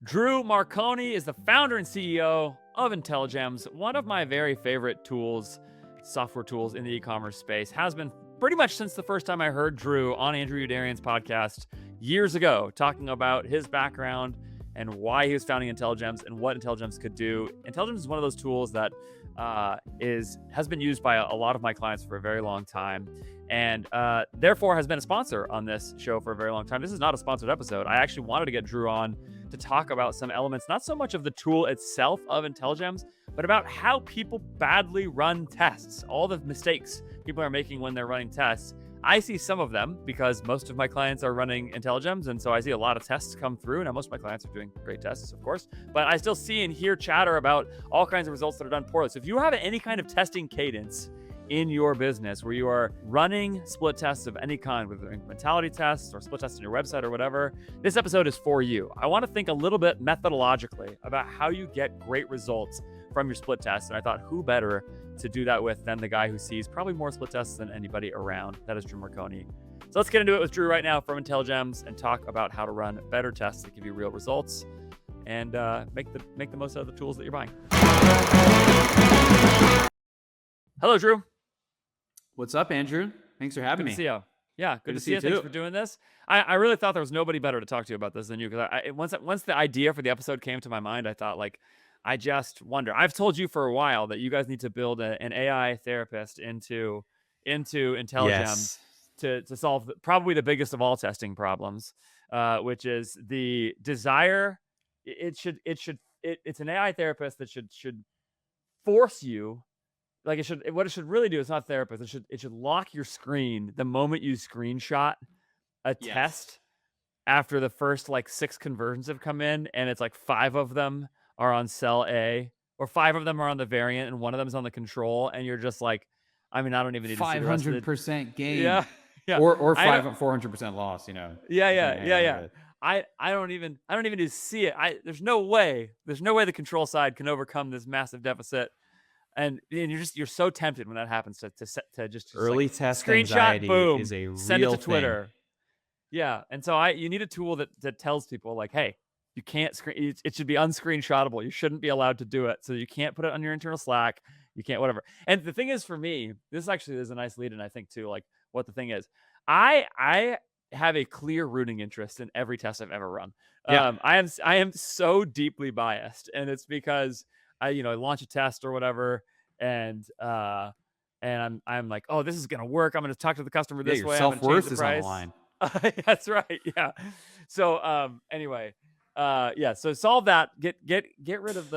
Drew Marconi is the founder and CEO of Intelligems, one of my very favorite tools, software tools in the e-commerce space. Has been pretty much since the first time I heard Drew on Andrew Youderian's podcast years ago, talking about his background and why he was founding Intelligems and what Intelligems could do. Intelligems is one of those tools that has been used by a lot of my clients for a very long time, and therefore has been a sponsor on this show for a very long time. This is not a sponsored episode. I actually wanted to get Drew on to talk about some elements, not so much of the tool itself of Intelligems, but about how people badly run tests, all the mistakes people are making when they're running tests. I see some of them because most of my clients are running Intelligems, and so I see a lot of tests come through. Now, most of my clients are doing great tests, of course, but I still see and hear chatter about all kinds of results that are done poorly. So if you have any kind of testing cadence in your business where you are running split tests of any kind, whether they're incrementality tests or split tests on your website or whatever, this episode is for you. I want to think a little bit methodologically about how you get great results from your split tests. And I thought, who better to do that with than the guy who sees probably more split tests than anybody around. That is Drew Marconi. So let's get into it with Drew right now from Intelligems and talk about how to run better tests that give you real results and make the most out of the tools that you're buying. Hello, Drew. What's up, Andrew? Thanks for having me. Good to see you. Yeah, good to see you. Thanks for doing this. I really thought there was nobody better to talk to you about this than you, because once the idea for the episode came to my mind, I thought, like, I just wonder. I've told you for a while that you guys need to build an AI therapist into Intelligems to solve probably the biggest of all testing problems, which is the desire. It's an AI therapist that should force you. Like what it should really do is not therapist. It should lock your screen the moment you screenshot a test after the first like 6 conversions have come in, and it's like 5 of them are on cell A, or 5 of them are on the variant, and 1 of them is on the control, and you're just like, I mean, I don't even need to see the rest of it. 500% gain. Yeah. Or 400% loss, you know. Yeah. I don't even need to see it. There's no way the control side can overcome this massive deficit. And you're so tempted when that happens to just early like, test screenshot, anxiety boom, is a real send it to Twitter. thing. Yeah, and so you need a tool that tells people, like, hey, you can't screen. It should be unscreenshotable. You shouldn't be allowed to do it. So you can't put it on your internal Slack. You can't whatever. And the thing is, for me, this actually is a nice lead in, I think, too. Like, what the thing is, I have a clear rooting interest in every test I've ever run. Yeah. I am so deeply biased, and it's because I launch a test or whatever, and I'm like, oh, this is gonna work. I'm gonna talk to the customer this way. Your self-worth is on the line. That's right. Yeah. So anyway, so solve that. Get rid of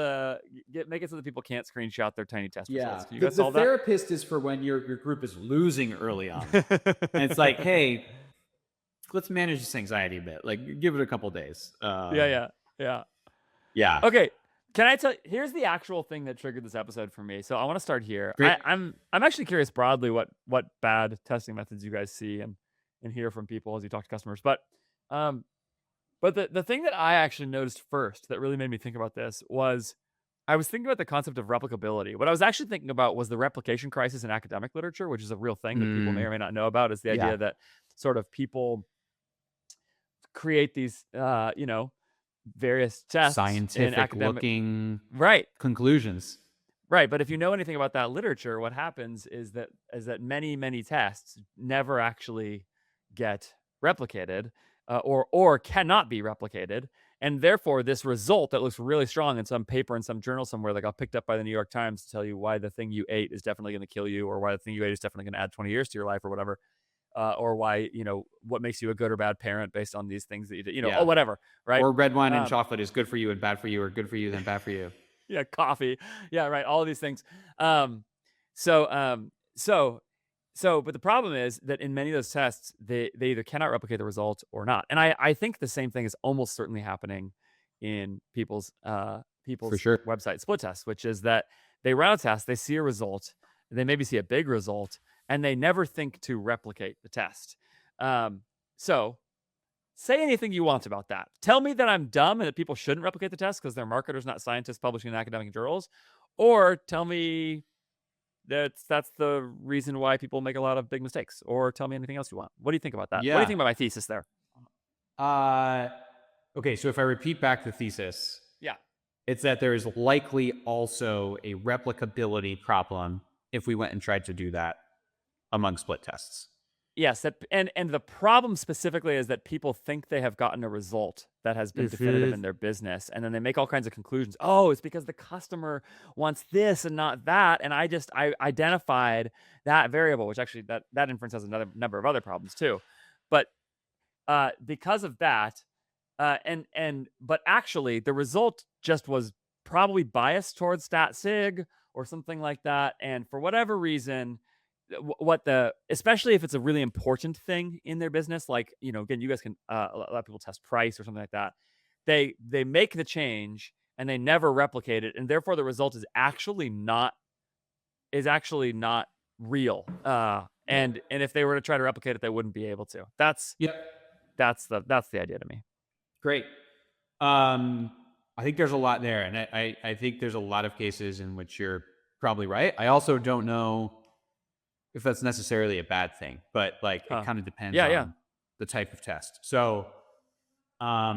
make it so that people can't screenshot their tiny test results. Can you guys solve the therapist is for when your group is losing early on. And it's like, hey, let's manage this anxiety a bit. Like, give it a couple days. Yeah. Okay. Can I tell you, here's the actual thing that triggered this episode for me. So I want to start here. I'm actually curious broadly what bad testing methods you guys see and hear from people as you talk to customers. But the thing that I actually noticed first that really made me think about this was I was thinking about the concept of replicability. What I was actually thinking about was the replication crisis in academic literature, which is a real thing that people may or may not know about, is the idea that sort of people create these, various tests, scientific looking conclusions. Right. But if you know anything about that literature, what happens is that many tests never actually get replicated or cannot be replicated. And therefore, this result that looks really strong in some paper in some journal somewhere that got picked up by the New York Times to tell you why the thing you ate is definitely going to kill you, or why the thing you ate is definitely going to add 20 years to your life or whatever. Or why, what makes you a good or bad parent based on these things that you did, or whatever, right? Or red wine and chocolate is good for you and bad for you, or good for you then bad for you. Yeah, coffee. Yeah, right. All of these things. But the problem is that in many of those tests, they either cannot replicate the result or not. And I think the same thing is almost certainly happening in people's website split tests, which is that they run a test, they see a result, they maybe see a big result, and they never think to replicate the test. So say anything you want about that. Tell me that I'm dumb and that people shouldn't replicate the test because they're marketers, not scientists publishing in academic journals. Or tell me that's the reason why people make a lot of big mistakes. Or tell me anything else you want. What do you think about that? Yeah. What do you think about my thesis there? Okay, so if I repeat back the thesis, Yeah. it's that there is likely also a replicability problem if we went and tried to do that among split tests. Yes, and the problem specifically is that people think they have gotten a result that has been definitive in their business, and then they make all kinds of conclusions. Oh, it's because the customer wants this and not that, and I identified that variable, which actually that inference has another number of other problems too. But because of that, but actually the result just was probably biased towards stat sig or something like that, and for whatever reason, especially if it's a really important thing in their business, like, again, you guys can, a lot of people test price or something like that. They make the change and they never replicate it, and therefore the result is actually not real. And if they were to try to replicate it, they wouldn't be able to. That's the idea to me. Great. I think there's a lot there, and I think there's a lot of cases in which you're probably right. I also don't know if that's necessarily a bad thing, but like it kind of depends on the type of test. So, I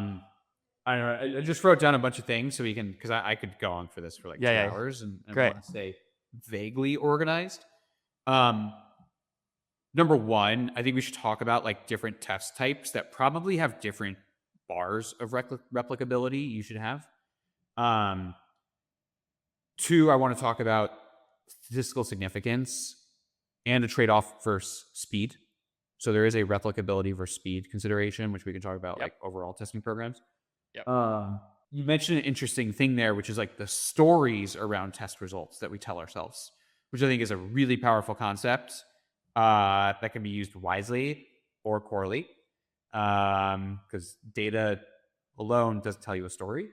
don't know. I just wrote down a bunch of things so we can, because I could go on for this for like 2 hours and Great. want to stay vaguely organized. Number one, I think we should talk about like different test types that probably have different bars of replicability you should have. Two, I want to talk about statistical significance and a trade-off versus speed. So there is a replicability versus speed consideration, which we can talk about like overall testing programs. Yep. You mentioned an interesting thing there, which is like the stories around test results that we tell ourselves, which I think is a really powerful concept that can be used wisely or poorly, because data alone doesn't tell you a story.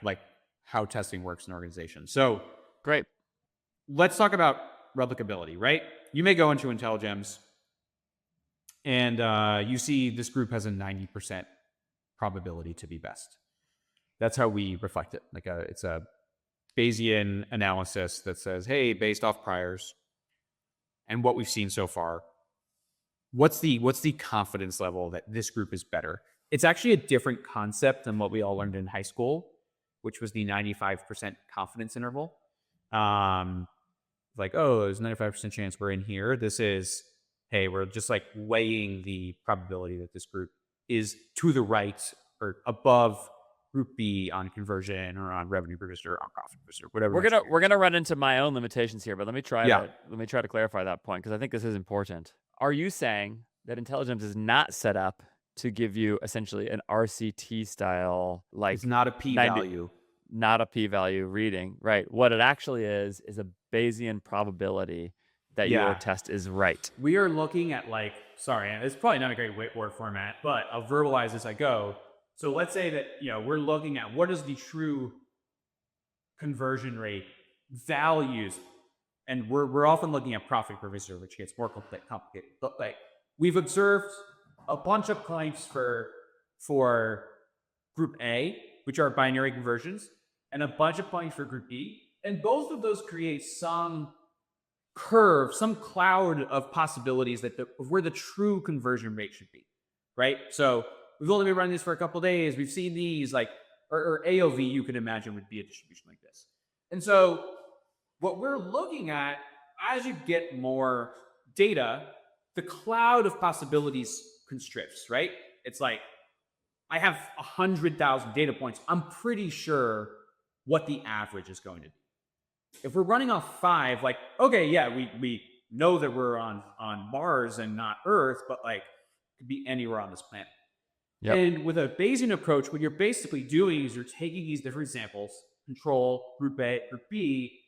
Like how testing works in organizations. So great. Let's talk about replicability, right? You may go into Intelligems and you see this group has a 90% probability to be best. That's how we reflect it. It's a Bayesian analysis that says, hey, based off priors and what we've seen so far, what's the confidence level that this group is better? It's actually a different concept than what we all learned in high school, which was the 95% confidence interval. Like, oh, there's a 95% chance we're in here. This is, hey, we're just like weighing the probability that this group is to the right or above group B on conversion or on revenue per visitor, on profit per visitor, whatever. We're gonna run into my own limitations here, but let me try to clarify that point, because I think this is important. Are you saying that Intelligems is not set up to give you essentially an RCT style, like it's not a p-value, not a p-value reading, right? What it actually is a Bayesian probability that your test is right. We are looking at it's probably not a great whiteboard format, but I'll verbalize as I go. So let's say that, we're looking at what is the true conversion rate values, and we're often looking at profit per visitor, which gets more complicated. But like we've observed a bunch of claims for group A, which are binary conversions, and a bunch of points for group B, and both of those create some curve, some cloud of possibilities of where the true conversion rate should be, right? So we've only been running this for a couple of days. We've seen these or AOV, you could imagine, would be a distribution like this. And so what we're looking at, as you get more data, the cloud of possibilities constricts, right? It's like, I have 100,000 data points. I'm pretty sure what the average is going to be. If we're running off 5, like, okay, yeah, we know that we're on Mars and not Earth, but like, it could be anywhere on this planet. Yep. And with a Bayesian approach, what you're basically doing is you're taking these different samples, control, group A, group B,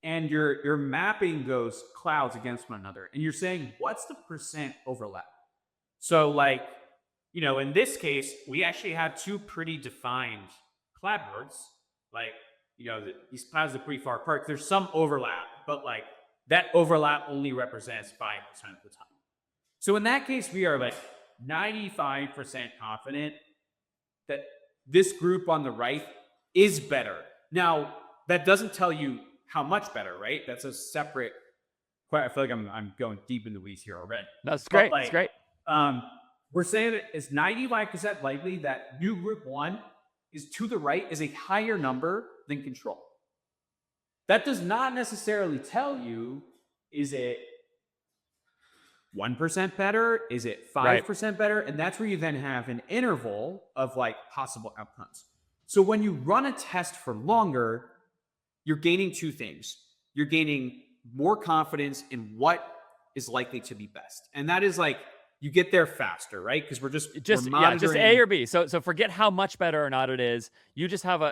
and you're mapping those clouds against one another. And you're saying, what's the percent overlap? So like, in this case, we actually had 2 pretty defined clapboards. Like, these clouds are pretty far apart. There's some overlap, but like that overlap only represents 5% of the time. So in that case, we are like 95% confident that this group on the right is better. Now, that doesn't tell you how much better, right? That's a separate. I feel like I'm going deep in the weeds here already. That's great. That's great. We're saying that it's 95% likely that new group one is to the right is a higher number than control. That does not necessarily tell you, is it 1% better? Is it 5% better? And that's where you then have an interval of like possible outcomes. So when you run a test for longer, you're gaining two things. You're gaining more confidence in what is likely to be best. And that is like, you get there faster, right? Because we're monitoring. Just A or B. So forget how much better or not it is. You just have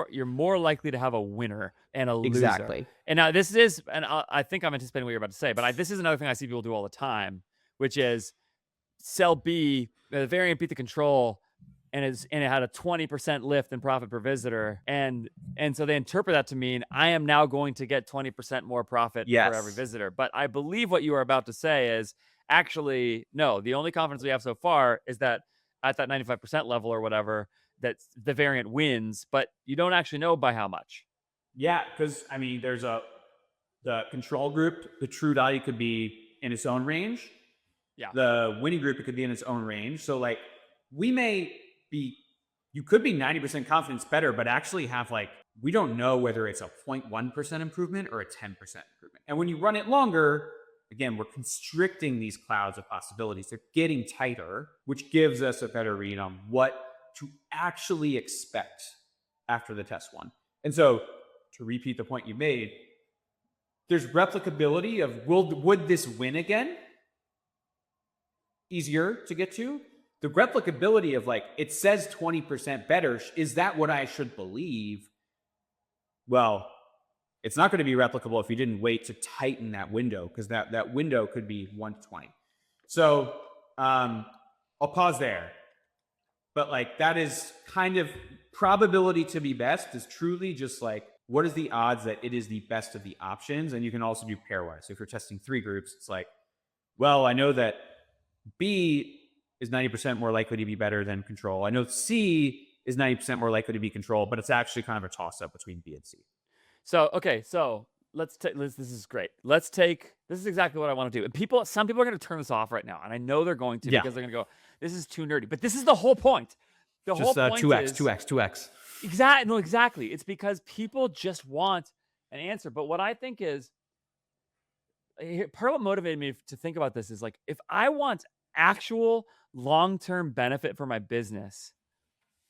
you're more likely to have a winner and a loser. Exactly. And now this is, and I think I'm anticipating what you're about to say, but this is another thing I see people do all the time, which is sell B, the variant beat the control, and it had a 20% lift in profit per visitor, and so they interpret that to mean I am now going to get 20% more profit for every visitor. But I believe what you are about to say is actually no. The only confidence we have so far is that at that 95% level or whatever, that the variant wins, but you don't actually know by how much. Yeah, because I mean, there's the control group, the true value could be in its own range. Yeah. The winning group, it could be in its own range. So like you could be 90% confidence better, but actually have like, we don't know whether it's a 0.1% improvement or a 10% improvement. And when you run it longer, again, we're constricting these clouds of possibilities. They're getting tighter, which gives us a better read on what to actually expect after the test one. And so to repeat the point you made, there's replicability of would this win again? Easier to get to. The replicability of like, it says 20% better. Is that what I should believe? Well, it's not going to be replicable if you didn't wait to tighten that window, because that window could be 1 to 20. So I'll pause there. But like, that is kind of probability to be best is truly just like, what is the odds that it is the best of the options? And you can also do pairwise. So if you're testing 3 groups, it's like, well, I know that B is 90% more likely to be better than control. I know C is 90% more likely to be control, but it's actually kind of a toss-up between B and C. So, okay, so this is great. This is exactly what I want to do. And some people are going to turn this off right now, and I know they're going to, because they're going to go, this is too nerdy. But this is the whole point. The whole point 2x. Exactly. No, exactly. It's because people just want an answer. But what I think is, part of what motivated me to think about this is like, if I want actual long-term benefit for my business,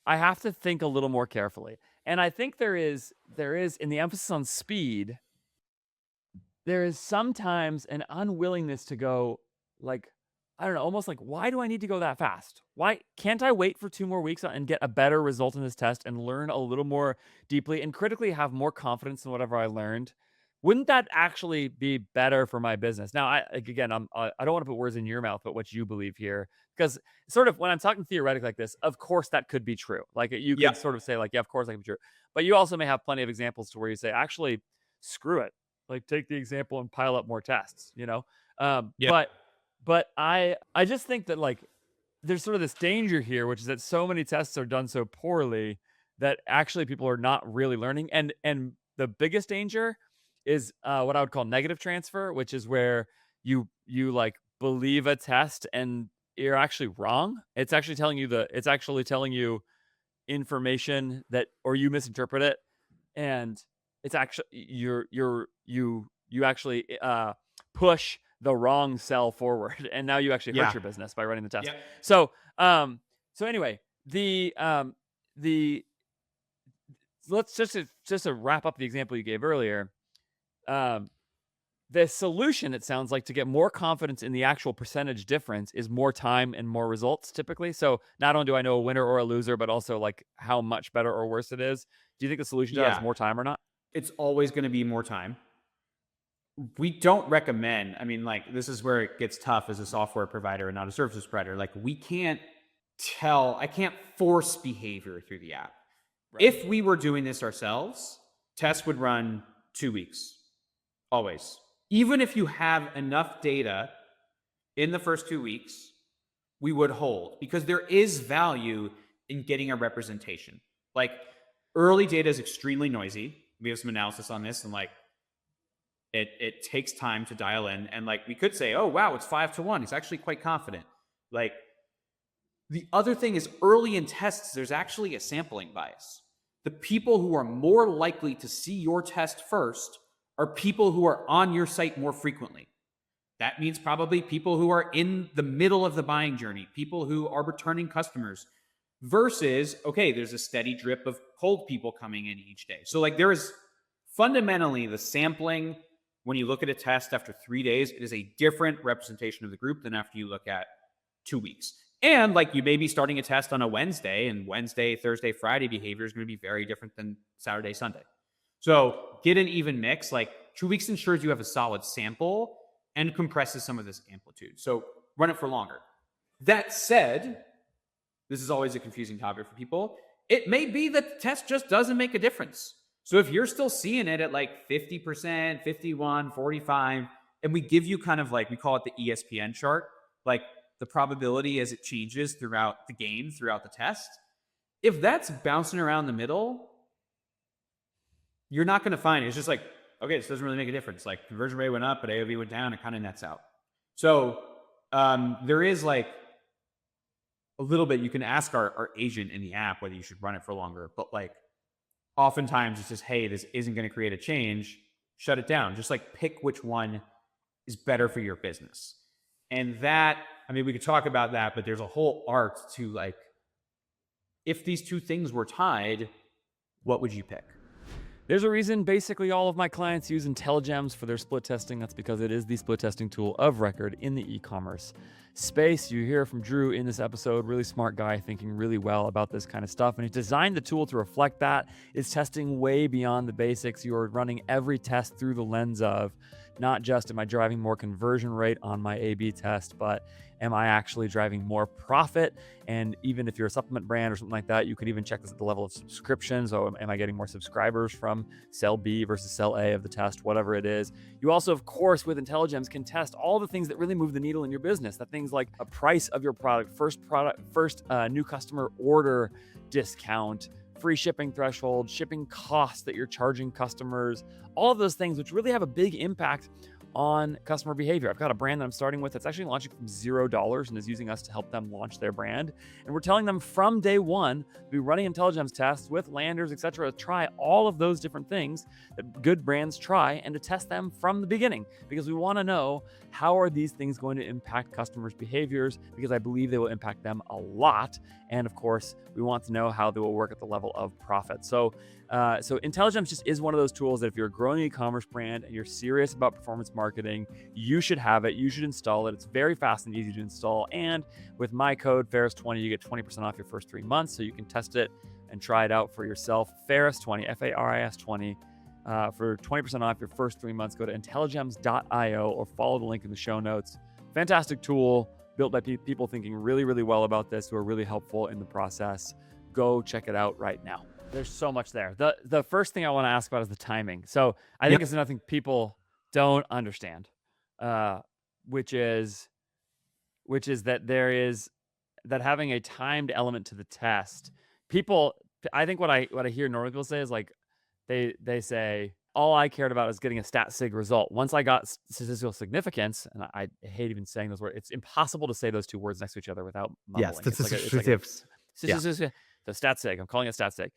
I have to think a little more carefully. And I think there is in the emphasis on speed, there is sometimes an unwillingness to go like, I don't know, almost like, why do I need to go that fast? Why can't I wait for 2 more weeks and get a better result in this test and learn a little more deeply and critically have more confidence in whatever I learned? Wouldn't that actually be better for my business? Now, I don't want to put words in your mouth, but what you believe here, because sort of when I'm talking theoretically like this, of course that could be true. Like you can sort of say like, yeah, of course that could be true. But you also may have plenty of examples to where you say, actually, screw it. Like take the example and pile up more tests, you know? But I just think that like there's sort of this danger here, which is that so many tests are done so poorly that actually people are not really learning. And the biggest danger is what I would call negative transfer, which is where you like believe a test and you're actually wrong. It's actually telling you information that, or you misinterpret it, and it's actually you actually push the wrong cell forward, and now you actually hurt your business by running the test. So anyway, let's just to wrap up the example you gave earlier. The solution, it sounds like, to get more confidence in the actual percentage difference is more time and more results typically. So not only do I know a winner or a loser, but also like how much better or worse it is. Do you think the solution to that is more time or not? It's always going to be more time. We don't recommend, I mean, like, this is where it gets tough as a software provider and not a services provider. Like, I can't force behavior through the app. Right. If we were doing this ourselves, tests would run 2 weeks. Always. Even if you have enough data in the first 2 weeks, we would hold, because there is value in getting a representation. Like, early data is extremely noisy. We have some analysis on this, and like, it takes time to dial in. And like, we could say, oh, wow, it's 5 to 1. He's actually quite confident. Like, the other thing is early in tests, there's actually a sampling bias. The people who are more likely to see your test first are people who are on your site more frequently. That means probably people who are in the middle of the buying journey, people who are returning customers, versus, okay, there's a steady drip of cold people coming in each day. So like there is fundamentally the sampling, when you look at a test after 3 days, it is a different representation of the group than after you look at 2 weeks. And like you may be starting a test on a Wednesday, and Wednesday, Thursday, Friday behavior is going to be very different than Saturday, Sunday. So get an even mix. Like 2 weeks ensures you have a solid sample and compresses some of this amplitude. So run it for longer. That said, this is always a confusing topic for people. It may be that the test just doesn't make a difference. So if you're still seeing it at like 50%, 51, 45, and we give you kind of like, we call it the ESPN chart, like the probability as it changes throughout the game, throughout the test, if that's bouncing around the middle, you're not going to find it. It's just like, okay, this doesn't really make a difference. Like conversion rate went up, but AOV went down. It kind of nets out. So there is like a little bit, you can ask our agent in the app whether you should run it for longer, but like oftentimes it's just, hey, this isn't going to create a change. Shut it down. Just like pick which one is better for your business. And that, I mean, we could talk about that, but there's a whole art to like, if these two things were tied, what would you pick? There's a reason basically all of my clients use Intelligems for their split testing. That's because it is the split testing tool of record in the e-commerce space. You hear from Drew in this episode, really smart guy thinking really well about this kind of stuff. And he designed the tool to reflect that. It's testing way beyond the basics. You're running every test through the lens of not just am I driving more conversion rate on my A/B test, but am I actually driving more profit? And even if you're a supplement brand or something like that, you could even check this at the level of subscriptions. So am I getting more subscribers from cell B versus cell A of the test, whatever it is. You also, of course, with Intelligems can test all the things that really move the needle in your business. That things like a price of your product, first new customer order discount, free shipping threshold, shipping costs that you're charging customers, all of those things which really have a big impact on customer behavior. I've got a brand that I'm starting with that's actually launching from $0 and is using us to help them launch their brand. And we're telling them from day one to be running Intelligems tests with landers, etc. to try all of those different things that good brands try and to test them from the beginning, because we want to know how are these things going to impact customers' behaviors, because I believe they will impact them a lot. And of course, we want to know how they will work at the level of profit. So Intelligems just is one of those tools that if you're a growing e-commerce brand and you're serious about performance marketing, you should have it. You should install it. It's very fast and easy to install. And with my code Ferris20, you get 20% off your first 3 months. So you can test it and try it out for yourself. Ferris20, F-A-R-I-S 20. For 20% off your first 3 months, go to intelligems.io or follow the link in the show notes. Fantastic tool built by people thinking really, really well about this, who are really helpful in the process. Go check it out right now. There's so much there. The first thing I want to ask about is the timing. So I think it's another thing people don't understand, which is that having a timed element to the test. People, I think what I hear normally people say is like they say, all I cared about is getting a stat sig result. Once I got statistical significance, and I hate even saying those words, it's impossible to say those two words next to each other without mumbling. The stat sig. I'm calling it stat sig.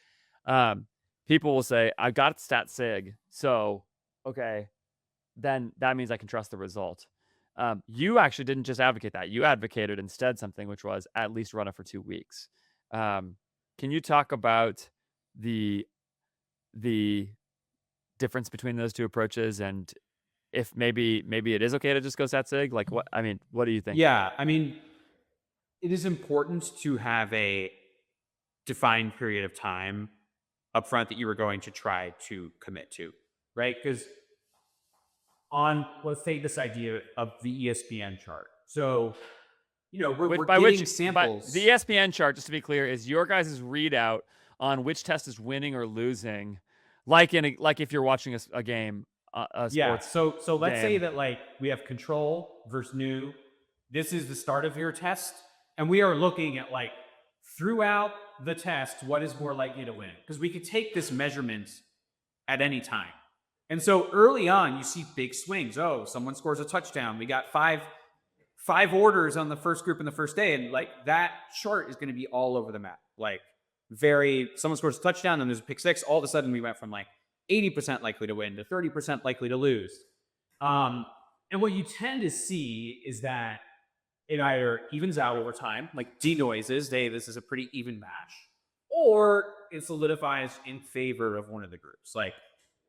People will say, I got stat sig, so okay, then that means I can trust the result. You actually didn't just advocate that. You advocated instead something which was at least run it for 2 weeks. Can you talk about the difference between those two approaches, and if maybe it is okay to just go stat sig? Like what do you think? Yeah, I mean, it is important to have a defined period of time upfront that you were going to try to commit to, right? Because let's take this idea of the ESPN chart. So, we're getting samples. The ESPN chart, just to be clear, is your guys' readout on which test is winning or losing, like if you're watching a game, a sports. So let's say that like we have control versus new. This is the start of your test, and we are looking at like throughout the test, what is more likely to win? Because we could take this measurement at any time. And so early on, you see big swings. Oh, someone scores a touchdown. We got five 5 orders on the first group in the first day, and like that chart is going to be all over the map. Like someone scores a touchdown and there's a pick six. All of a sudden, we went from like 80% likely to win to 30% likely to lose. And what you tend to see is that it either evens out over time, like denoises, hey, this is a pretty even match, or it solidifies in favor of one of the groups. Like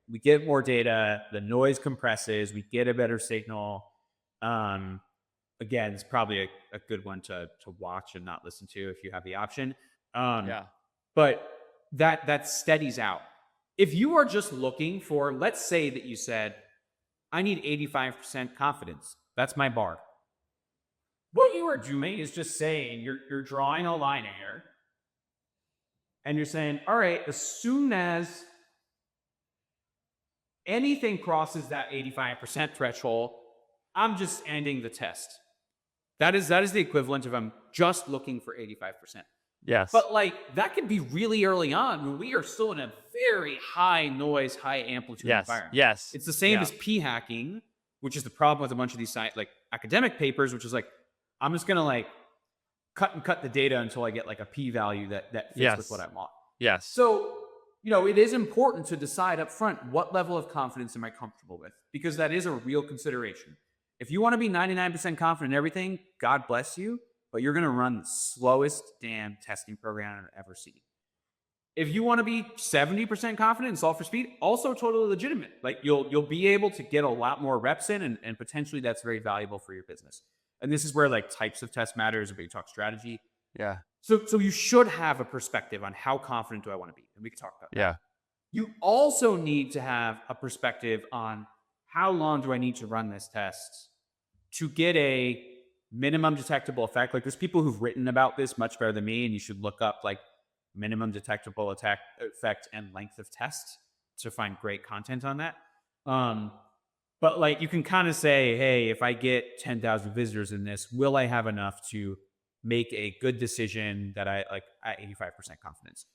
we get more data, the noise compresses, we get a better signal. Again, it's probably a good one to watch and not listen to if you have the option. But that steadies out. If you are just looking for, let's say that you said, I need 85% confidence. That's my bar. What you are doing is just saying you're drawing a line here, and you're saying, all right, as soon as anything crosses that 85% threshold, I'm just ending the test. That is the equivalent of I'm just looking for 85%. Yes. But like that can be really early on when we are still in a very high noise, high amplitude environment. Yes. It's the same as p hacking, which is the problem with a bunch of these like academic papers, which is like, I'm just gonna like cut the data until I get like a p value that fits with what I want. Yes. So, it is important to decide up front what level of confidence am I comfortable with, because that is a real consideration. If you want to be 99% confident in everything, God bless you, but you're going to run the slowest damn testing program I've ever seen. If you want to be 70% confident and solve for speed, also totally legitimate. Like you'll be able to get a lot more reps in, and potentially that's very valuable for your business. And this is where like types of test matters, where you talk strategy. Yeah. So you should have a perspective on how confident do I want to be, and we can talk about that. Yeah. You also need to have a perspective on how long do I need to run this test to get a minimum detectable effect. Like there's people who've written about this much better than me, and you should look up like minimum detectable effect and length of test to find great content on that. But like you can kind of say, hey, if I get 10,000 visitors in this, will I have enough to make a good decision that I like at 85% confidence?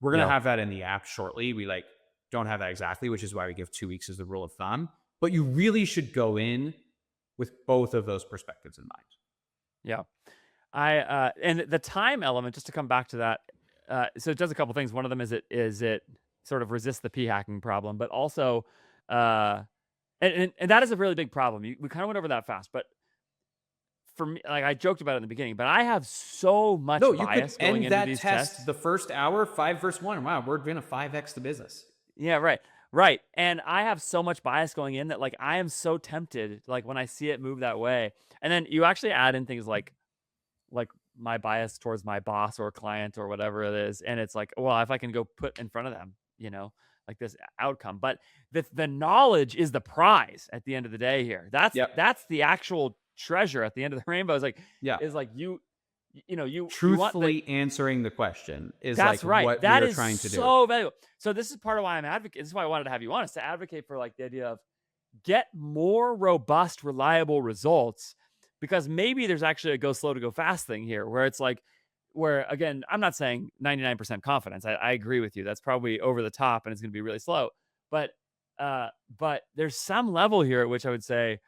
We're going to have that in the app shortly. We like don't have that exactly, which is why we give 2 weeks as the rule of thumb. But you really should go in with both of those perspectives in mind. Yeah. And the time element, just to come back to that, so it does a couple things. One of them is it sort of resists the p hacking problem, but also and that is a really big problem. We kind of went over that fast, but for me, like I joked about it in the beginning, but I have so much bias going into these tests. The first hour, 5 versus 1. Wow, we're going to 5x the business. Yeah, right. And I have so much bias going in that like I am so tempted, like when I see it move that way. And then you actually add in things like my bias towards my boss or client or whatever it is, and it's like, well, if I can go put in front of them, like this outcome. But the knowledge is the prize at the end of the day here. That's the actual treasure at the end of the rainbow. Is like you truthfully answering the question is that's like right. what That we're is trying to do. So valuable. So this is part of why I'm advocating. This is why I wanted to have you on, is to advocate for like the idea of get more robust, reliable results, because maybe there's actually a go slow to go fast thing here, where it's like, where again, I'm not saying 99% confidence. I agree with you. That's probably over the top and it's going to be really slow. But there's some level here at which I would say,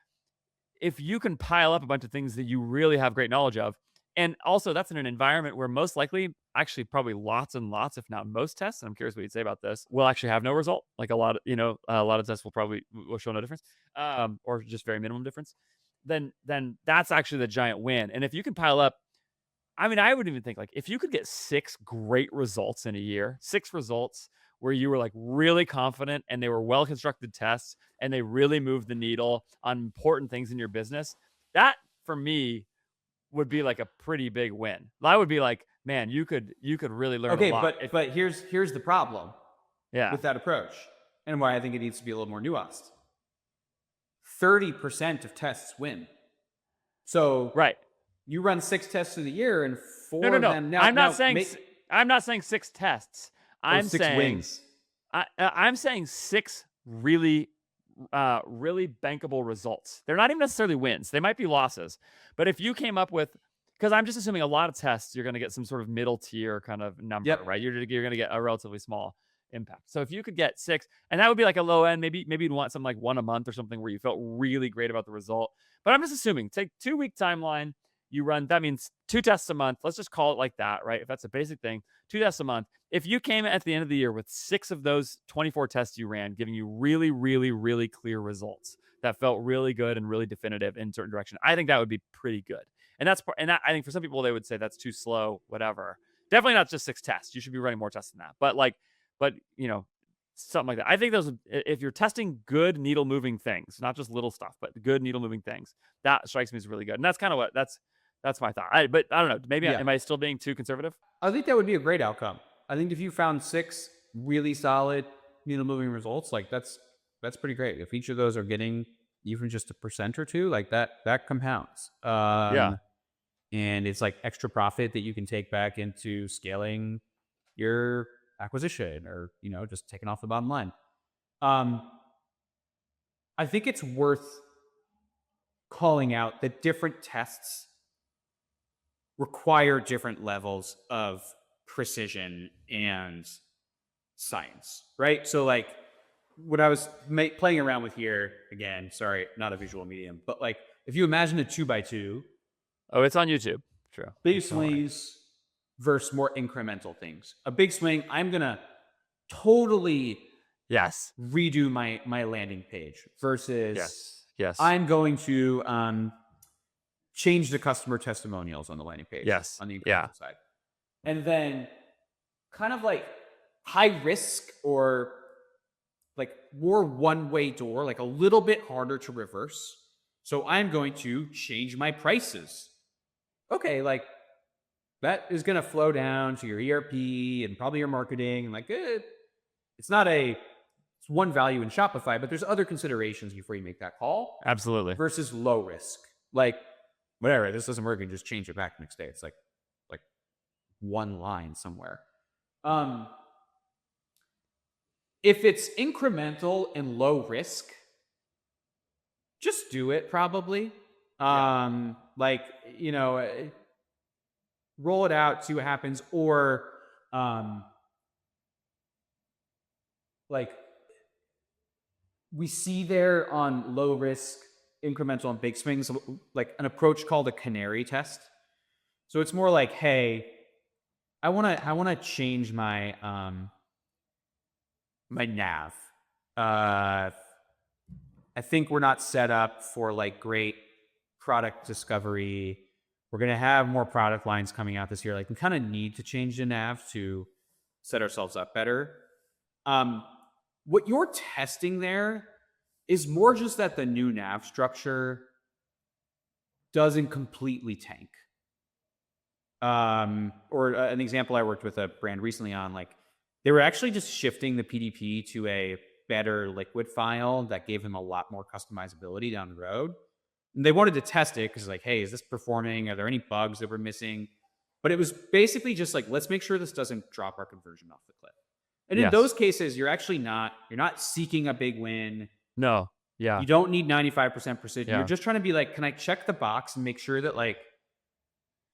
if you can pile up a bunch of things that you really have great knowledge of, and also that's in an environment where most likely, actually probably lots and lots, if not most tests, and I'm curious what you'd say about this, will actually have no result. Like a lot of tests will show no difference, or just very minimum difference. Then that's actually the giant win. And if you can pile up, I mean, I would even think like if you could get 6 great results in a year, 6 results where you were like really confident and they were well constructed tests and they really moved the needle on important things in your business, that for me would be like a pretty big win. I would be like, man, you could really learn a lot. But here's the problem with that approach, and why I think it needs to be a little more nuanced. 30% of tests win. So you run 6 tests in the year, and 4 of them now. I'm not saying 6 tests. I'm 6 saying wins. I'm saying 6 really bankable results. They're not even necessarily wins. They might be losses. But if you came up with, because I'm just assuming a lot of tests, you're going to get some sort of middle tier kind of number, right? You're going to get a relatively small. impact. So if you could get 6, and that would be like a low end, maybe you'd want something like 1 a month or something where you felt really great about the result. But I'm just assuming, take 2-week timeline, you run, that means 2 tests a month. Let's just call it like that, right? If that's a basic thing, 2 tests a month. If you came at the end of the year with 6 of those 24 tests you ran, giving you really, really, really clear results that felt really good and really definitive in certain direction, I think that would be pretty good. I think for some people they would say that's too slow, whatever. Definitely not just 6 tests. You should be running more tests than that. But something like that. I think if you're testing good needle moving things, not just little stuff, but good needle moving things, that strikes me as really good. And that's kind of that's my thought. But I don't know. Maybe Yeah. am I still being too conservative? I think that would be a great outcome. I think if you found 6 really solid needle moving results, like that's pretty great. If each of those are getting even just 1% or 2, like that compounds. Yeah. And it's like extra profit that you can take back into scaling your acquisition, or just taking off the bottom line. I think it's worth calling out that different tests require different levels of precision and science, right? So like what I was playing around with here, again, sorry, not a visual medium, but like if you imagine a 2x2, Oh, it's on YouTube. True. big swings versus more incremental things. A big swing, I'm gonna totally Yes. redo my landing page versus Yes. I'm going to change the customer testimonials on the landing page. Yes. On the incremental Yeah. side. And then kind of like high risk, or like more one-way door, like a little bit harder to reverse. So I'm going to change my prices. Okay, like that is going to flow down to your ERP and probably your marketing. And like, it's one value in Shopify, but there's other considerations before you make that call. Absolutely. Versus low risk. Like, whatever, this doesn't work, and just change it back the next day. It's like one line somewhere. If it's incremental and low risk, just do it probably. Roll it out, see what happens. Or we see there on low risk, incremental, and big swings, like an approach called a canary test. So it's more like, hey, I want to change my my nav. I think we're not set up for like great product discovery. We're going to have more product lines coming out this year. Like, we kind of need to change the nav to set ourselves up better. What you're testing there is more just that the new nav structure doesn't completely tank. Or an example I worked with a brand recently on, like they were actually just shifting the PDP to a better liquid file that gave them a lot more customizability down the road. And they wanted to test it because like, hey, is this performing? Are there any bugs that we're missing? But it was basically just like, let's make sure this doesn't drop our conversion off the cliff. And in those cases, you're not seeking a big win. No. Yeah. You don't need 95% precision. Yeah. You're just trying to be like, can I check the box and make sure that like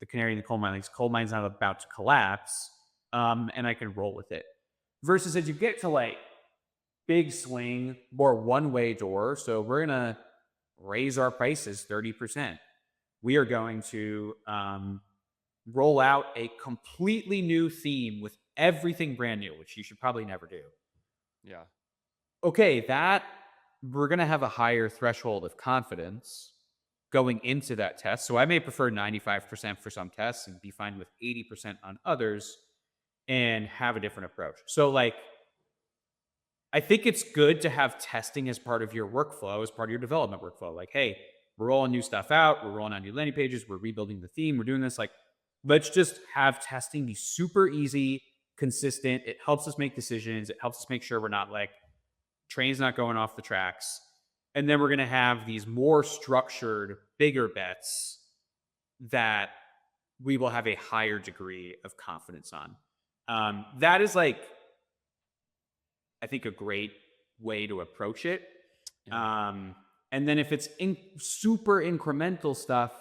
the canary in the coal mine, like coal mine's not about to collapse, and I can roll with it. Versus as you get to like big swing, more one-way door, so we're gonna raise our prices 30%. We are going to roll out a completely new theme with everything brand new, which you should probably never do. Yeah. Okay, that we're going to have a higher threshold of confidence going into that test. So I may prefer 95% for some tests and be fine with 80% on others and have a different approach. So like, I think it's good to have testing as part of your workflow, as part of your development workflow. Like, hey, we're rolling new stuff out. We're rolling out new landing pages. We're rebuilding the theme. We're doing this. Like, let's just have testing be super easy, consistent. It helps us make decisions. It helps us make sure we're not like, train's not going off the tracks. And then we're going to have these more structured, bigger bets that we will have a higher degree of confidence on. That is like, I think, a great way to approach it. Yeah. And then if it's super incremental stuff,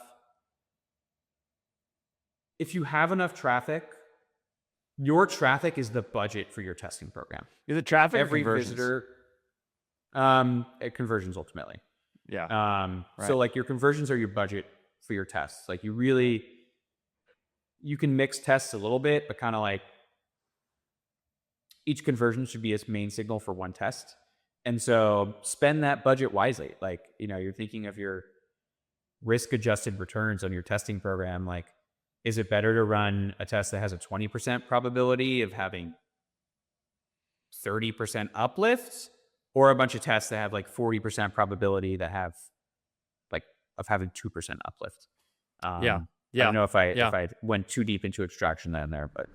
if you have enough traffic Your traffic is the budget for your testing program. Is it traffic or Every conversions? visitor, conversions ultimately. Yeah. Right. So like your conversions are your budget for your tests. Like you can mix tests a little bit, but kind of like each conversion should be its main signal for one test. And so spend that budget wisely. Like, you're thinking of your risk adjusted returns on your testing program. Like, is it better to run a test that has a 20% probability of having 30% uplifts, or a bunch of tests that have like 40% probability that have of having 2% uplift? Yeah. I don't know if I went too deep into extraction there, but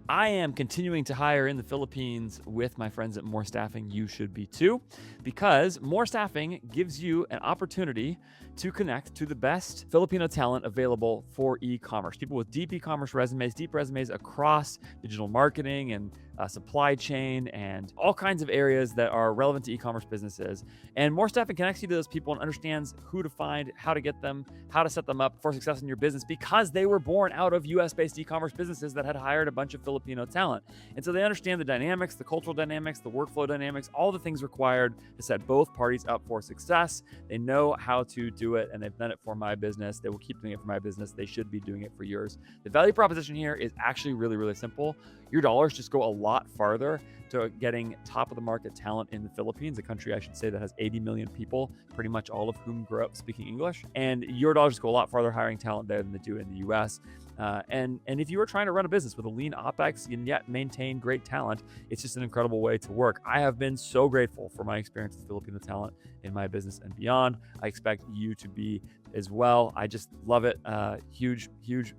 I am continuing to hire in the Philippines with my friends at More Staffing. You should be too, because More Staffing gives you an opportunity to connect to the best Filipino talent available for e-commerce. People with deep e-commerce resumes, deep resumes across digital marketing and supply chain and all kinds of areas that are relevant to e-commerce businesses. And More Staffing connects you to those people and understands who to find, how to get them, how to set them up for success in your business, because they were born out of US-based e-commerce businesses that had hired a bunch of Filipino talent. And so they understand the dynamics, the cultural dynamics, the workflow dynamics, all the things required to set both parties up for success. They know how to do it, and they've done it for my business. They will keep doing it for my business. They should be doing it for yours. The value proposition here is actually really, really simple. Your dollars just go a lot farther to getting top of the market talent in the Philippines, a country I should say that has 80 million people, pretty much all of whom grew up speaking English. And your dollars just go a lot farther hiring talent there than they do in the US. And if you are trying to run a business with a lean OpEx and yet maintain great talent, it's just an incredible way to work. I have been so grateful for my experience with Filipino talent in my business and beyond. I expect you to be as well. I just love it. Huge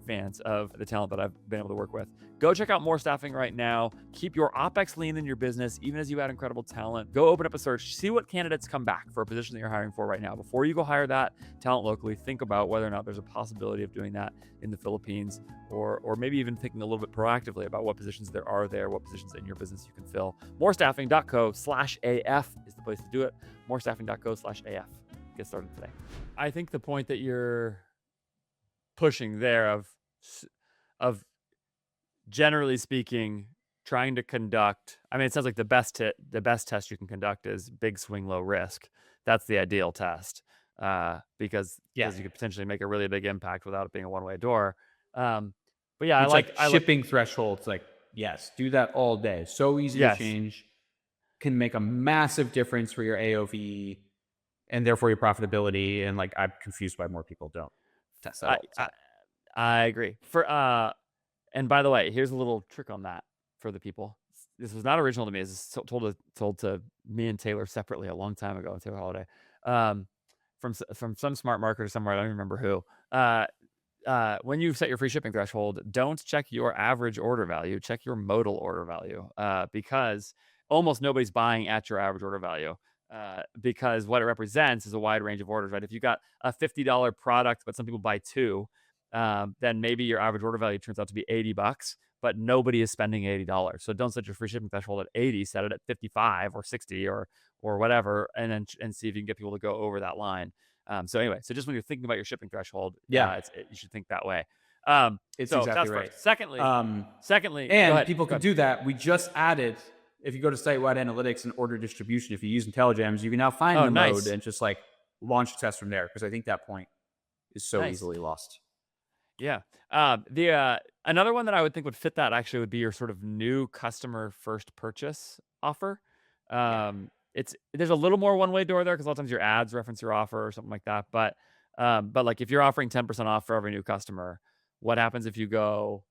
fans of the talent that I've been able to work with. Go check out More Staffing right now. Keep your OpEx lean in your business, even as you add incredible talent. Go open up a search, see what candidates come back for a position that you're hiring for right now. Before you go hire that talent locally, think about whether or not there's a possibility of doing that in the Philippines, or maybe even thinking a little bit proactively about what positions there are there, what positions in your business you can fill. Morestaffing.co/AF is the place to do it. Morestaffing.co/AF. Get started today. I think the point that you're pushing there of generally speaking, trying to conduct, I mean, it sounds like the best test you can conduct is big swing, low risk. That's the ideal test, because you could potentially make a really big impact without it being a one-way door. But yeah, it's like shipping thresholds. Like, yes, do that all day. So easy to change, can make a massive difference for your AOV and therefore your profitability. And like, I'm confused why more people don't test that all the time. I agree. And by the way, here's a little trick on that for the people. This was not original to me. This is told to me and Taylor separately a long time ago, Taylor Holiday, from some smart marketer somewhere. I don't even remember who. When you set your free shipping threshold, don't check your average order value. Check your modal order value, because almost nobody's buying at your average order value. Because what it represents is a wide range of orders, right? If you got a $50 product, but some people buy two, then maybe your average order value turns out to be $80, but nobody is spending $80. So don't set your free shipping threshold at 80, set it at 55 or 60 or whatever, and see if you can get people to go over that line. So anyway, so just when you're thinking about your shipping threshold, you should think that way. It's exactly right. First. Secondly, and people can do that. We just added, if you go to site-wide analytics and order distribution, if you use Intelligems, you can now find the mode and just like launch a test from there. Because I think that point is so easily lost. Yeah. Another one that I would think would fit that actually would be your sort of new customer first purchase offer. There's a little more one-way door there because a lot of times your ads reference your offer or something like that. But like if you're offering 10% off for every new customer, what happens if you go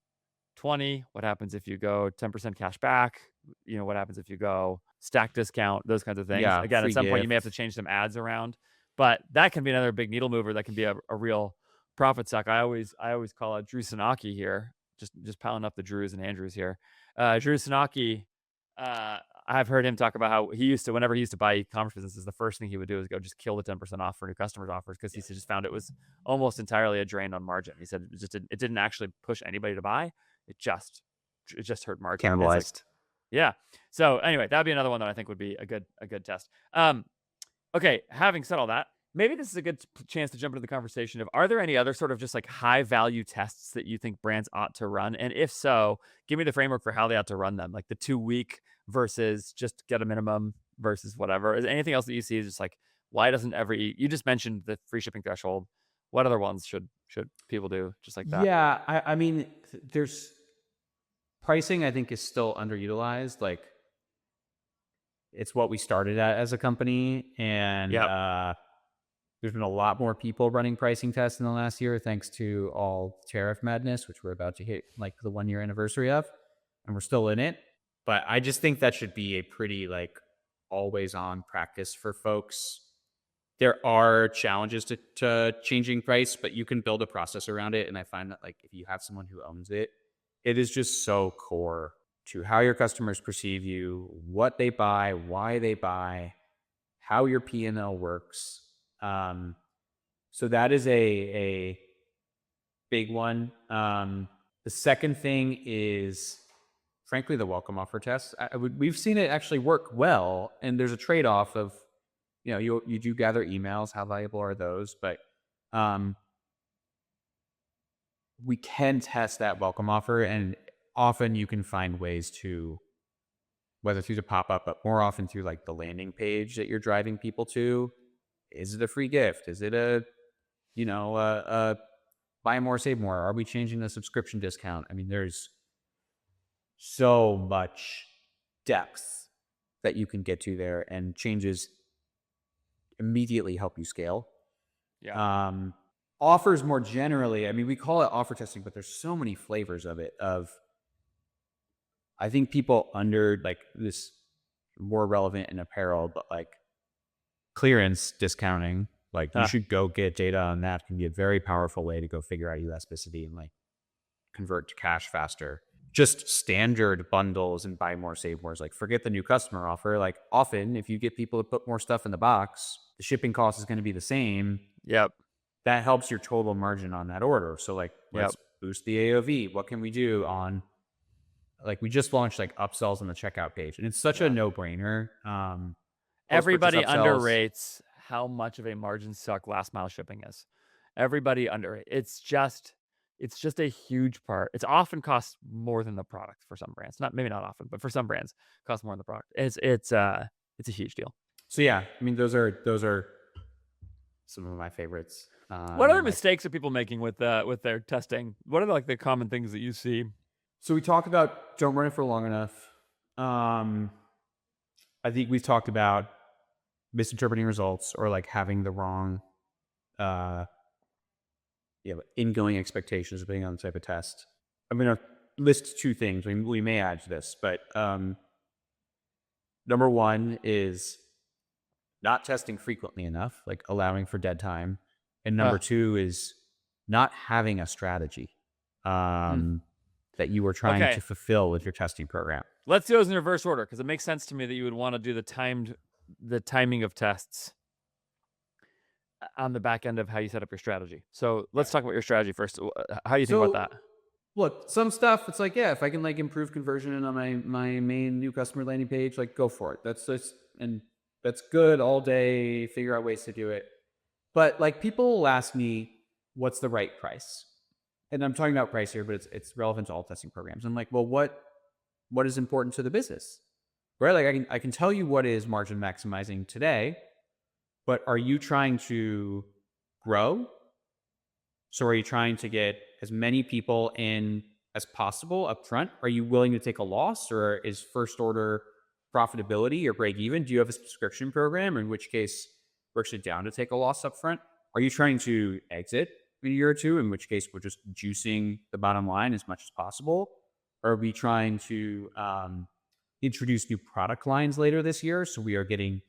20? What happens if you go 10% cash back? What happens if you go stack discount? Those kinds of things. Yeah, again, at some point you may have to change some ads around, but that can be another big needle mover. That can be a real profit suck. I always call it Drew Sanaki here. Just piling up the Drews and Andrews here. Drew Sanaki, I've heard him talk about how whenever he used to buy e-commerce businesses, the first thing he would do is go just kill the 10% off for new customers offers, because he just found it was almost entirely a drain on margin. He said it didn't actually push anybody to buy. It just hurt margin. Cannibalized. Yeah. So anyway, that'd be another one that I think would be a good test. Okay. Having said all that, Maybe this is a good chance to jump into the conversation of, are there any other sort of just like high value tests that you think brands ought to run? And if so, give me the framework for how they ought to run them, like the 2 week versus just get a minimum versus whatever. Is there anything else that you see is just like, why doesn't you just mentioned the free shipping threshold. What other ones should people do just like that? Yeah, I mean, there's pricing. I think is still underutilized. Like, it's what we started at as a company, and Yep. there's been a lot more people running pricing tests in the last year, thanks to all tariff madness, which we're about to hit like the 1 year anniversary of, and we're still in it. But I just think that should be a pretty like always on practice for folks. There are challenges to changing price, but you can build a process around it. And I find that like if you have someone who owns it, it is just so core to how your customers perceive you, what they buy, why they buy, how your P&L works. So that is a big one. The second thing is, frankly, the welcome offer test. We've seen it actually work well, and there's a trade-off of, you do gather emails. How valuable are those? But we can test that welcome offer, and often you can find ways to, whether through the pop-up, but more often through like the landing page that you're driving people to. Is it a free gift? Is it a buy more, save more? Are we changing the subscription discount? I mean, there's so much depth that you can get to there, and changes immediately help you scale. Yeah. Offers more generally, I mean, we call it offer testing, but there's so many flavors of it. I think people under like this, more relevant in apparel, but like clearance discounting, like you should go get data on that. Can be a very powerful way to go figure out elasticity and like convert to cash faster. Just standard bundles and buy more, save more. Like, forget the new customer offer. Like, often if you get people to put more stuff in the box, the shipping cost is going to be the same. Yep. That helps your total margin on that order. So like, let's Yep. boost the AOV. What can we do on, like, we just launched like upsells on the checkout page, and it's such a no-brainer. Everybody Post-purchase upsells. underrates how much of a margin suck last mile shipping is. Everybody underrates. It's just a huge part. It's often costs more than the product for some brands. Maybe not often, but for some brands, costs more than the product. It's a huge deal. So yeah, I mean, those are some of my favorites. What other mistakes are people making with their testing? What are like the common things that you see? So we talked about don't run it for long enough. I think we've talked about misinterpreting results, or like having the wrong ingoing expectations depending on the type of test. I'm going to list two things. We may add to this, but number one is not testing frequently enough, like allowing for dead time. And number two is not having a strategy that you were trying to fulfill with your testing program. Let's do those in reverse order, because it makes sense to me that you would want to do the timing of tests on the back end of how you set up your strategy. So let's talk about your strategy first. How do you think about that? Look, some stuff, it's like, if I can like improve conversion on my main new customer landing page, like, go for it. That's good all day. Figure out ways to do it. But like, people will ask me, what's the right price? And I'm talking about price here, but it's relevant to all testing programs. I'm like, well, what is important to the business, right? Like, I can tell you what is margin maximizing today, but are you trying to grow? So are you trying to get as many people in as possible up front? Are you willing to take a loss, or is first order profitability or break even? Do you have a subscription program, in which case we're actually down to take a loss up front? Are you trying to exit in a year or two, in which case we're just juicing the bottom line as much as possible? Or are we trying to introduce new product lines later this year, so we are getting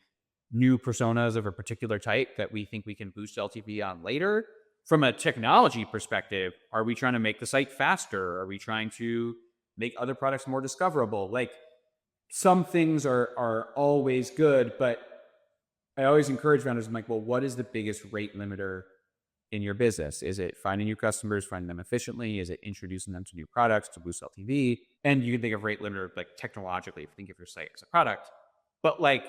new personas of a particular type that we think we can boost LTV on later? From a technology perspective, are we trying to make the site faster? Are we trying to make other products more discoverable? Like, some things are always good, but I always encourage founders, I'm like, well, what is the biggest rate limiter in your business? Is it finding new customers, finding them efficiently? Is it introducing them to new products to boost LTV? And you can think of rate limiter like technologically, if you think of your site as a product. But like,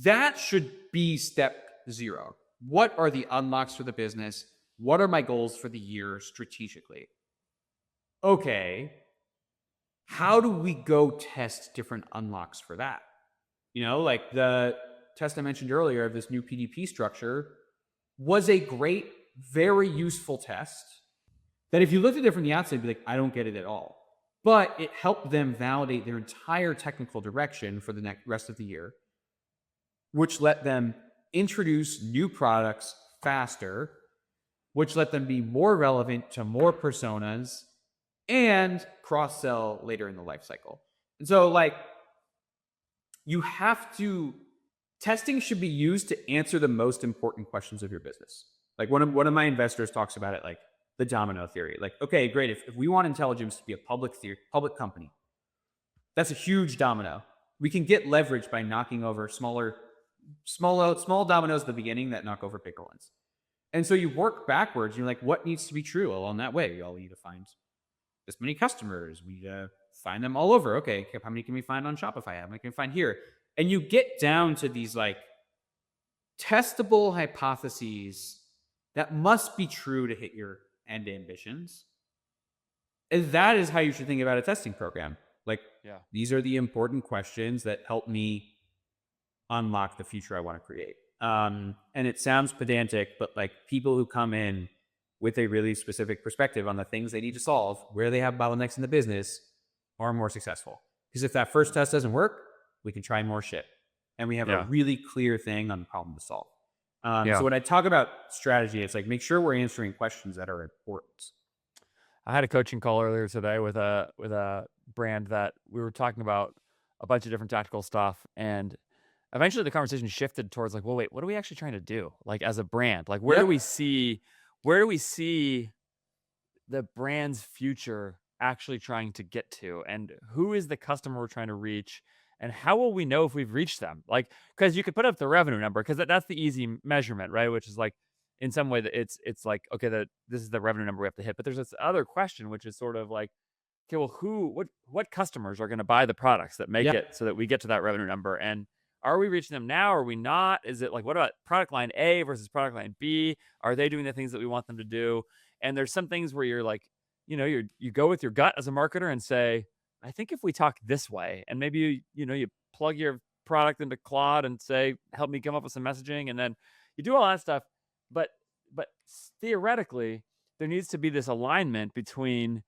that should be step zero. what are the unlocks for the business? What are my goals for the year strategically? Okay, how do we go test different unlocks for that? Like the test I mentioned earlier of this new PDP structure was a great, very useful test that if you looked at it from the outside, you'd be like, I don't get it at all. But it helped them validate their entire technical direction for the rest of the year, which let them introduce new products faster, which let them be more relevant to more personas and cross-sell later in the life cycle. And so you have to, testing should be used to answer the most important questions of your business. Like one of my investors talks about it like the domino theory. Like, okay, great. If we want Intelligems to be a public company, that's a huge domino. We can get leverage by knocking over small dominoes at the beginning that knock over bigger ones. And so you work backwards. And you're like, what needs to be true along that way? We need to find this many customers. We need to find them all over. Okay, how many can we find on Shopify? How many can we find here? And you get down to these testable hypotheses that must be true to hit your end ambitions. And that is how you should think about a testing program. These are the important questions that help me unlock the future I want to create. And it sounds pedantic, but people who come in with a really specific perspective on the things they need to solve, where they have bottlenecks in the business, are more successful. Because if that first test doesn't work, we can try more shit. And we have a really clear thing on the problem to solve. So when I talk about strategy, it's make sure we're answering questions that are important. I had a coaching call earlier today with a brand that we were talking about a bunch of different tactical stuff, and eventually the conversation shifted towards well, wait, what are we actually trying to do? As a brand, where do we see the brand's future actually trying to get to, and who is the customer we're trying to reach, and how will we know if we've reached them? Because you could put up the revenue number, because that's the easy measurement, right? Which is in some way that it's okay, this is the revenue number we have to hit. But there's this other question, which is sort of okay, well, what customers are going to buy the products that make it so that we get to that revenue number? And are we reaching them now? Are we not? Is it what about product line A versus product line B? Are they doing the things that we want them to do? And there's some things where you're you go with your gut as a marketer and say, I think if we talk this way, and maybe you plug your product into Claude and say, help me come up with some messaging, and then you do all that stuff. But theoretically, there needs to be this alignment between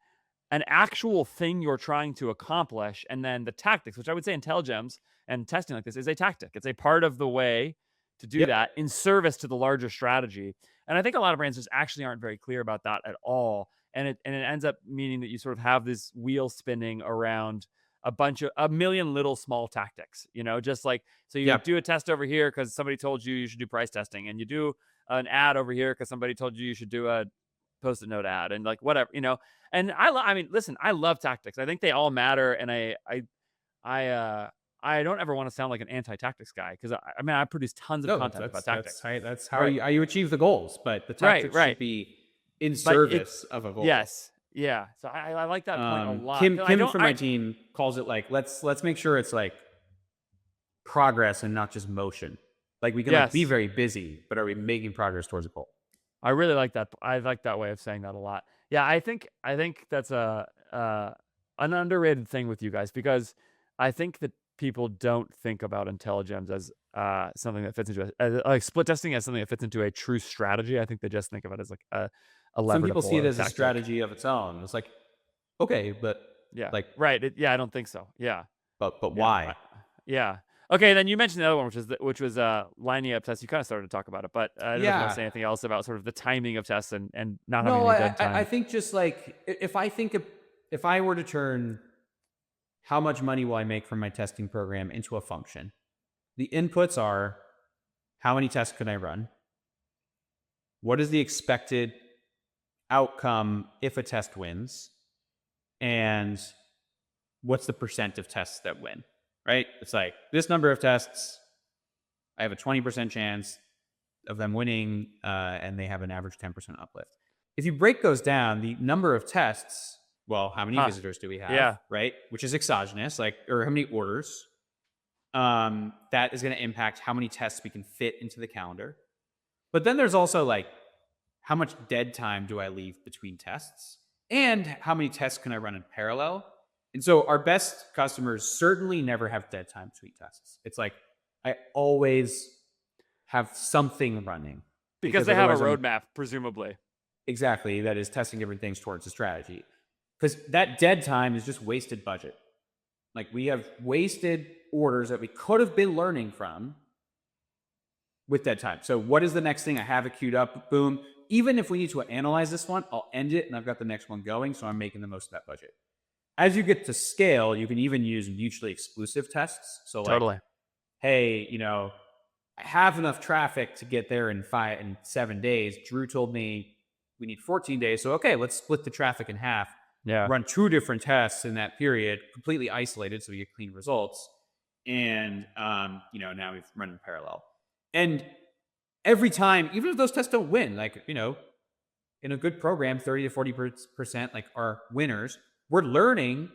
an actual thing you're trying to accomplish and then the tactics, which I would say Intelligems and testing like this is a tactic. It's a part of the way to do that in service to the larger strategy. And I think a lot of brands just actually aren't very clear about that at all. And it ends up meaning that you sort of have this wheel spinning around a million little small tactics, so you do a test over here because somebody told you should do price testing, and you do an ad over here because somebody told you should do a Post-it note ad, and whatever, and I mean, listen, I love tactics. I think they all matter. And I don't ever want to sound like an anti-tactics guy, because I produce tons of content about tactics. That's how you achieve the goals, but the tactics should be in service of a goal. Yes. Yeah. So I like that point a lot. Kim from my team calls it let's make sure it's progress and not just motion. We can be very busy, but are we making progress towards a goal? I really like that. I like that way of saying that a lot. Yeah, I think that's an underrated thing with you guys, because I think that people don't think about Intelligems as something that fits into split testing as something that fits into a true strategy. I think they just think of it as a lever. Some people see it as a strategy of its own. It's okay, but right. I don't think so. Yeah, but why? Yeah. Okay, then you mentioned the other one, which was lining up tests. You kind of started to talk about it, but I don't know if you want to say anything else about sort of the timing of tests and not having any dead time. I think just if I were to turn how much money will I make from my testing program into a function, the inputs are how many tests can I run? What is the expected outcome if a test wins? And what's the percent of tests that win? Right? It's this number of tests, I have a 20% chance of them winning, and they have an average 10% uplift. If you break those down, the number of tests, well, how many visitors do we have? Yeah. Right? Which is exogenous, or how many orders. That is going to impact how many tests we can fit into the calendar. But then there's also like, how much dead time do I leave between tests? And how many tests can I run in parallel? And so our best customers certainly never have dead time between tests. It's like, I always have something running. Because they have a otherwise I'm- roadmap, presumably. Exactly, that is testing different things towards the strategy. Because that dead time is just wasted budget. Like, we have wasted orders that we could have been learning from with dead time. So what is the next thing? I have it queued up, boom. Even if we need to analyze this one, I'll end it and I've got the next one going, so I'm making the most of that budget. As you get to scale, you can even use mutually exclusive tests. So like, Totally. hey, I have enough traffic to get there in 7 days. Drew told me we need 14 days. So, okay, let's split the traffic in half. Yeah. Run 2 different tests in that period, completely isolated, so we get clean results. And, now we've run in parallel. And every time, even if those tests don't win, like, in a good program, 30 to 40% like are winners. We're learning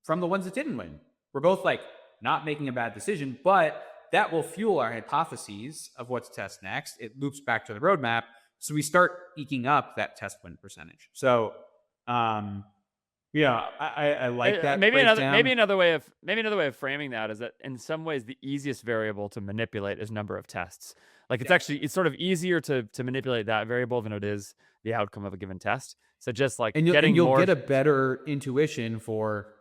from the ones that didn't win. We're both like not making a bad decision, but that will fuel our hypotheses of what to test next. It loops back to the roadmap. So we start eking up that test win percentage. So, I like that. Maybe breakdown. another way of framing that is that in some ways the easiest variable to manipulate is number of tests. Like it's sort of easier to manipulate that variable than it is the outcome of a given test. So just like and getting you'll more, get a better intuition for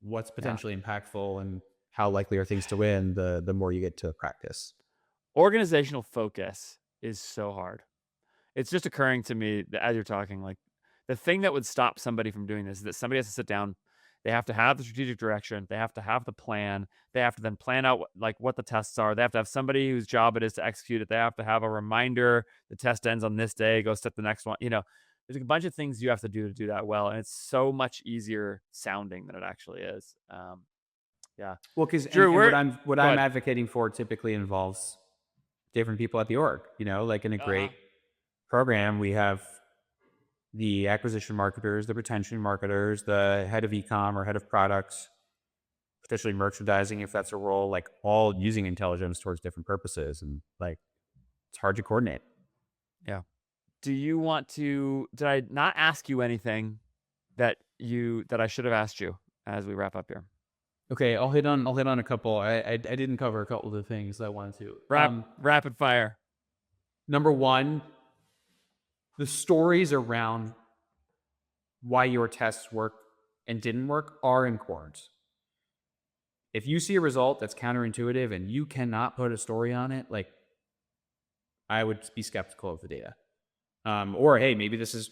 what's potentially impactful and how likely are things to win the more you get to practice. organizational focus is so hard. It's just occurring to me that as you're talking, like the thing that would stop somebody from doing this is that somebody has to sit down. They have to have the strategic direction. They have to have the plan. They have to then plan out what the tests are. They have to have somebody whose job it is to execute it. They have to have a reminder. The test ends on this day. Go set the next one. There's a bunch of things you have to do that well, and it's so much easier sounding than it actually is. Yeah. Well, because Drew, what I'm advocating for typically involves different people at the org. Like in a great program, we have the acquisition marketers, the retention marketers, the head of ecom or head of products, potentially merchandising if that's a role, like all using Intelligems towards different purposes, and like it's hard to coordinate. Yeah. Did I not ask you anything that I should have asked you as we wrap up here? Okay, I'll hit on a couple. I didn't cover a couple of the things I wanted to. Rapid fire. Number one, the stories around why your tests work and didn't work are important. If you see a result that's counterintuitive and you cannot put a story on it, like, I would be skeptical of the data. Or, hey, maybe this is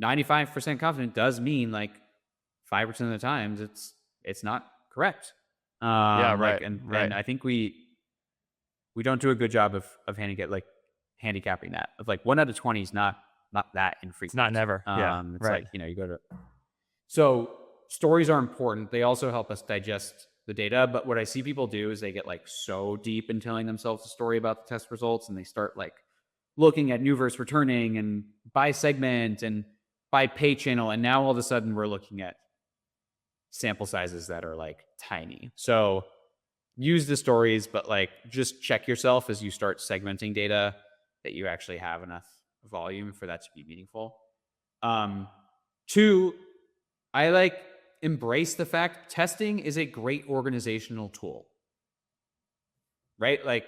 95% confident does mean like 5% of the times it's not correct. Right. And I think we don't do a good job of handicapping that. Of like 1 out of 20 is not that infrequent. It's not never. It's like, you go to. So stories are important. They also help us digest the data. But what I see people do is they get like so deep in telling themselves a story about the test results, and they start like looking at new versus returning and by segment and by pay channel. And now all of a sudden we're looking at sample sizes that are like tiny. So use the stories, but like just check yourself as you start segmenting data that you actually have enough volume for that to be meaningful. 2, I embrace the fact testing is a great organizational tool, right? Like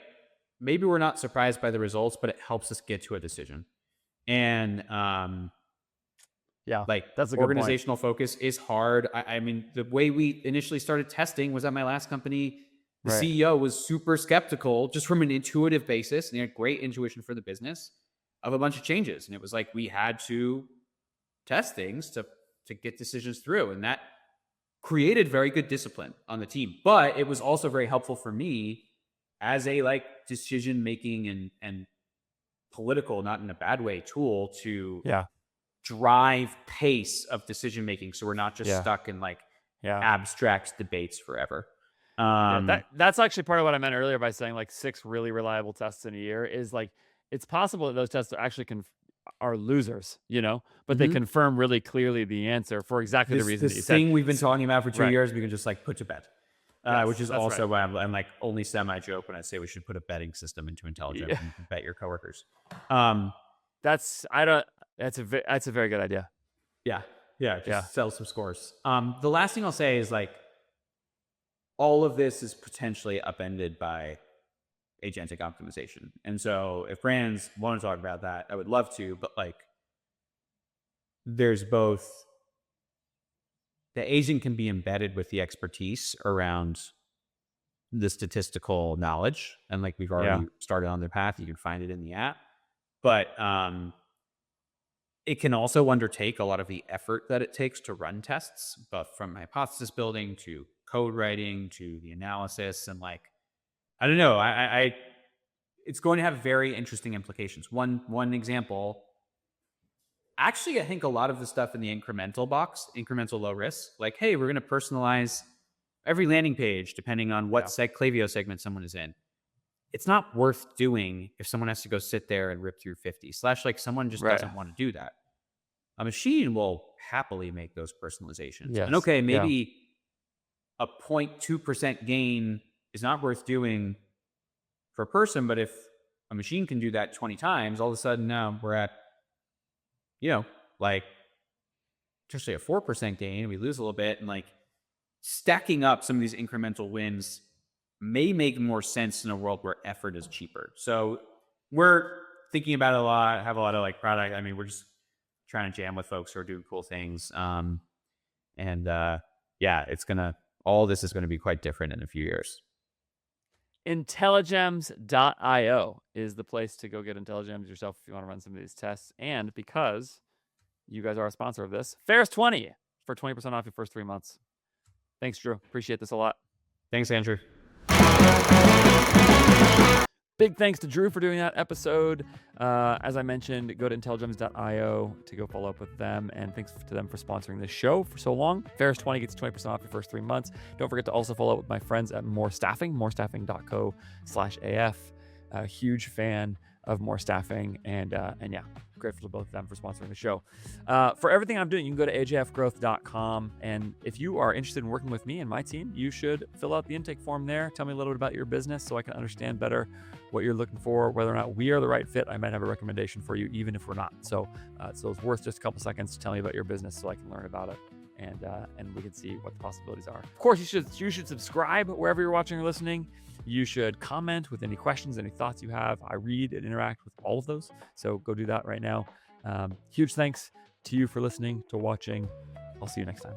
maybe we're not surprised by the results, but it helps us get to a decision. And that's a good organizational focus is hard. I mean, the way we initially started testing was at my last company. The CEO was super skeptical just from an intuitive basis, and he had great intuition for the business of a bunch of changes. And it was like we had to test things to get decisions through. And that created very good discipline on the team. But it was also very helpful for me as a decision making and political, not in a bad way, tool to drive pace of decision making. So we're not just stuck in abstract debates forever. That's actually part of what I meant earlier by saying 6 really reliable tests in a year is it's possible that those tests actually are losers, but they confirm really clearly the answer for exactly the reason that you said. This thing we've been talking about for 2 years, we can just put to bed. Yes, which is that's also right. why I'm like only semi-joke when I say we should put a betting system into Intelligems Yeah. and you can bet your coworkers. That's a very good idea. Yeah, just Yeah. sell some scores. The last thing I'll say is like all of this is potentially upended by agentic optimization. And so if brands want to talk about that, I would love to, but like there's both the agent can be embedded with the expertise around the statistical knowledge. And like we've already Yeah. started on the path, you can find it in the app. But it can also undertake a lot of the effort that it takes to run tests, but from hypothesis building to code writing to the analysis. And like, I don't know, it's going to have very interesting implications. One example, actually, I think a lot of the stuff in the incremental box, incremental low risk, like, hey, we're going to personalize every landing page depending on what Klaviyo segment someone is in. It's not worth doing if someone has to go sit there and rip through 50 / like someone just doesn't want to do that. A machine will happily make those personalizations. Yes. And okay, Yeah. maybe a 0.2% gain is not worth doing for a person, but if a machine can do that 20 times, all of a sudden now we're at, like potentially a 4% gain, we lose a little bit, and like stacking up some of these incremental wins may make more sense in a world where effort is cheaper. So we're thinking about it a lot, have a lot of like product. I mean, we're just trying to jam with folks who are doing cool things. All this is going to be quite different in a few years. Intelligems.io is the place to go get Intelligems yourself if you want to run some of these tests. And because you guys are a sponsor of this, Ferris 20 for 20% off your first 3 months. Thanks, Drew. Appreciate this a lot. Thanks, Andrew. Big thanks to Drew for doing that episode. As I mentioned, go to Intelligems.io to go follow up with them. And thanks to them for sponsoring this show for so long. Ferris 20 gets 20% off your first 3 months. Don't forget to also follow up with my friends at More Staffing, morestaffing.co/AF. A huge fan of More Staffing. And yeah, grateful to both of them for sponsoring the show. For everything I'm doing, you can go to ajfgrowth.com. And if you are interested in working with me and my team, you should fill out the intake form there. Tell me a little bit about your business so I can understand better what you're looking for, whether or not we are the right fit. I might have a recommendation for you, even if we're not. So it's worth just a couple seconds to tell me about your business so I can learn about it. And we can see what the possibilities are. Of course, you should subscribe wherever you're watching or listening. You should comment with any questions, any thoughts you have. I read and interact with all of those. So go do that right now. Huge thanks to you for listening, to watching. I'll see you next time.